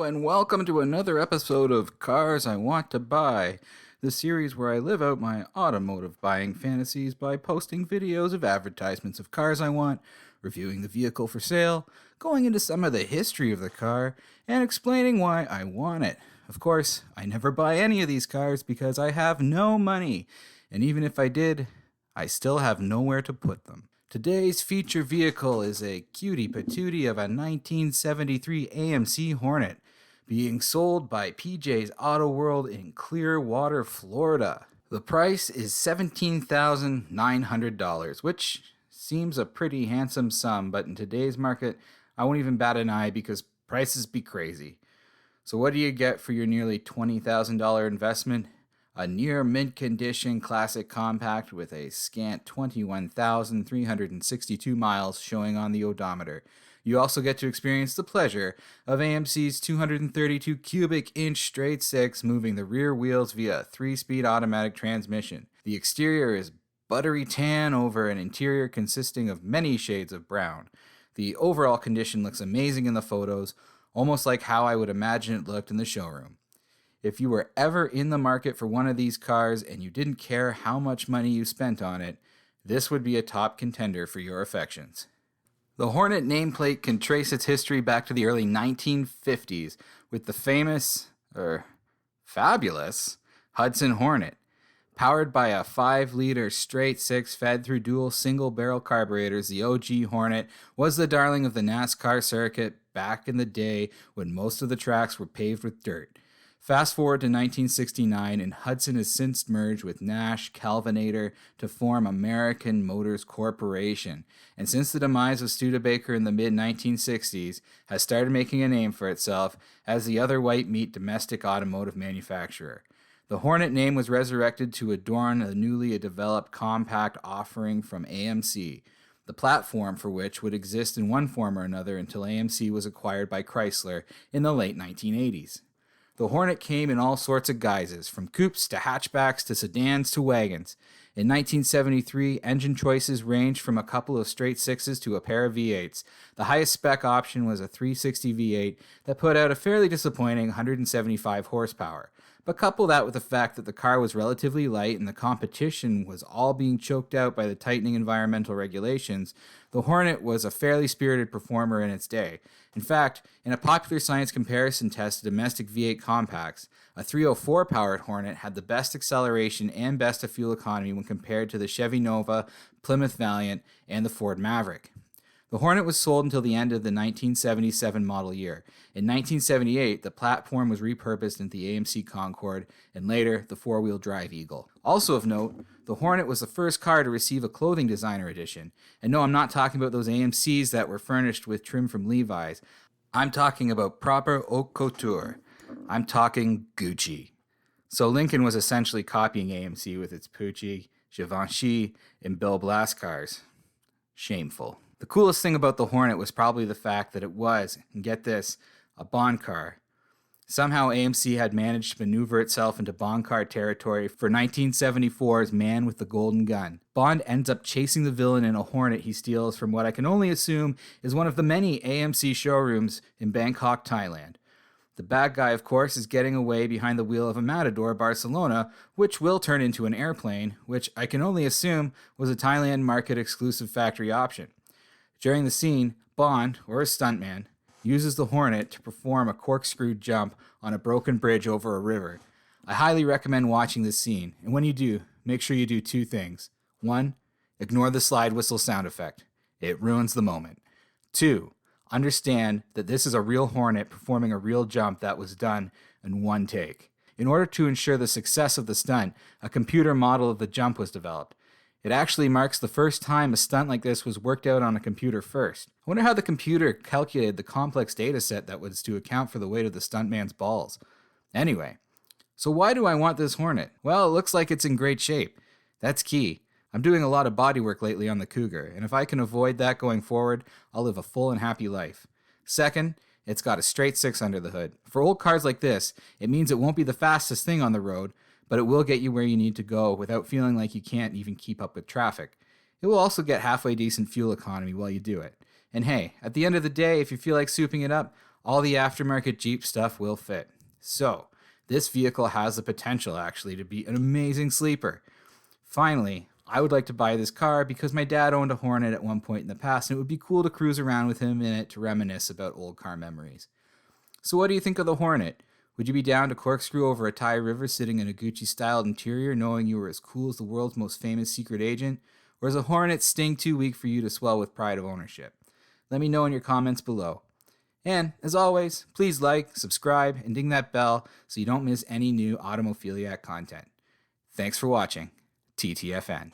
and welcome to another episode of Cars I Want to Buy, the series where I live out my automotive buying fantasies by posting videos of advertisements of cars I want, reviewing the vehicle for sale, going into some of the history of the car, and explaining why I want it. Of course, I never buy any of these cars because I have no money, and even if I did, I still have nowhere to put them. Today's feature vehicle is a cutie patootie of a 1973 AMC Hornet being sold by PJ's Auto World in Clearwater, Florida. The price is $17,900, which seems a pretty handsome sum, but in today's market, I won't even bat an eye because prices be crazy. So what do you get for your nearly $20,000 investment? A near mint-condition classic compact with a scant 21,362 miles showing on the odometer. You also get to experience the pleasure of AMC's 232 cubic inch straight six moving the rear wheels via a 3-speed automatic transmission. The exterior is buttery tan over an interior consisting of many shades of brown. The overall condition looks amazing in the photos, almost like how I would imagine it looked in the showroom. If you were ever in the market for one of these cars and you didn't care how much money you spent on it, this would be a top contender for your affections. The Hornet nameplate can trace its history back to the early 1950s with the fabulous Hudson Hornet. Powered by a 5-liter straight six fed through dual single-barrel carburetors, the OG Hornet was the darling of the NASCAR circuit back in the day when most of the tracks were paved with dirt. Fast forward to 1969, and Hudson has since merged with Nash Calvinator to form American Motors Corporation, and since the demise of Studebaker in the mid-1960s, has started making a name for itself as the other white meat domestic automotive manufacturer. The Hornet name was resurrected to adorn a newly developed compact offering from AMC, the platform for which would exist in one form or another until AMC was acquired by Chrysler in the late 1980s. The Hornet came in all sorts of guises, from coupes to hatchbacks to sedans to wagons. In 1973, engine choices ranged from a couple of straight sixes to a pair of V8s. The highest spec option was a 360 V8 that put out a fairly disappointing 175 horsepower. But couple that with the fact that the car was relatively light and the competition was all being choked out by the tightening environmental regulations, the Hornet was a fairly spirited performer in its day. In fact, in a Popular Science comparison test of domestic V8 compacts, a 304-powered Hornet had the best acceleration and best of fuel economy when compared to the Chevy Nova, Plymouth Valiant, and the Ford Maverick. The Hornet was sold until the end of the 1977 model year. In 1978, the platform was repurposed into the AMC Concorde, and later, the four-wheel drive Eagle. Also of note, the Hornet was the first car to receive a clothing designer edition. And no, I'm not talking about those AMCs that were furnished with trim from Levi's. I'm talking about proper haute couture. I'm talking Gucci. So Lincoln was essentially copying AMC with its Pucci, Givenchy, and Bill Blass cars. Shameful. The coolest thing about the Hornet was probably the fact that it was, and get this, a Bond car. Somehow AMC had managed to maneuver itself into Bond car territory for 1974's Man with the Golden Gun. Bond ends up chasing the villain in a Hornet he steals from what I can only assume is one of the many AMC showrooms in Bangkok, Thailand. The bad guy, of course, is getting away behind the wheel of a Matador Barcelona, which will turn into an airplane, which I can only assume was a Thailand market exclusive factory option. During the scene, Bond, or a stuntman, uses the Hornet to perform a corkscrew jump on a broken bridge over a river. I highly recommend watching this scene, and when you do, make sure you do two things. 1. Ignore the slide whistle sound effect. It ruins the moment. 2. Understand that this is a real Hornet performing a real jump that was done in one take. In order to ensure the success of the stunt, a computer model of the jump was developed. It actually marks the first time a stunt like this was worked out on a computer first. I wonder how the computer calculated the complex data set that was to account for the weight of the stuntman's balls. Anyway, so why do I want this Hornet? Well, it looks like it's in great shape. That's key. I'm doing a lot of bodywork lately on the Cougar, and if I can avoid that going forward, I'll live a full and happy life. Second, it's got a straight six under the hood. For old cars like this, it means it won't be the fastest thing on the road, but it will get you where you need to go without feeling like you can't even keep up with traffic. It will also get halfway decent fuel economy while you do it. And hey, at the end of the day, if you feel like souping it up, all the aftermarket Jeep stuff will fit. So, this vehicle has the potential actually to be an amazing sleeper. Finally, I would like to buy this car because my dad owned a Hornet at one point in the past, and it would be cool to cruise around with him in it to reminisce about old car memories. So what do you think of the Hornet? Would you be down to corkscrew over a Thai river sitting in a Gucci-styled interior knowing you were as cool as the world's most famous secret agent? Or is a Hornet sting too weak for you to swell with pride of ownership? Let me know in your comments below. And, as always, please like, subscribe, and ding that bell so you don't miss any new Automophiliac content. Thanks for watching. TTFN.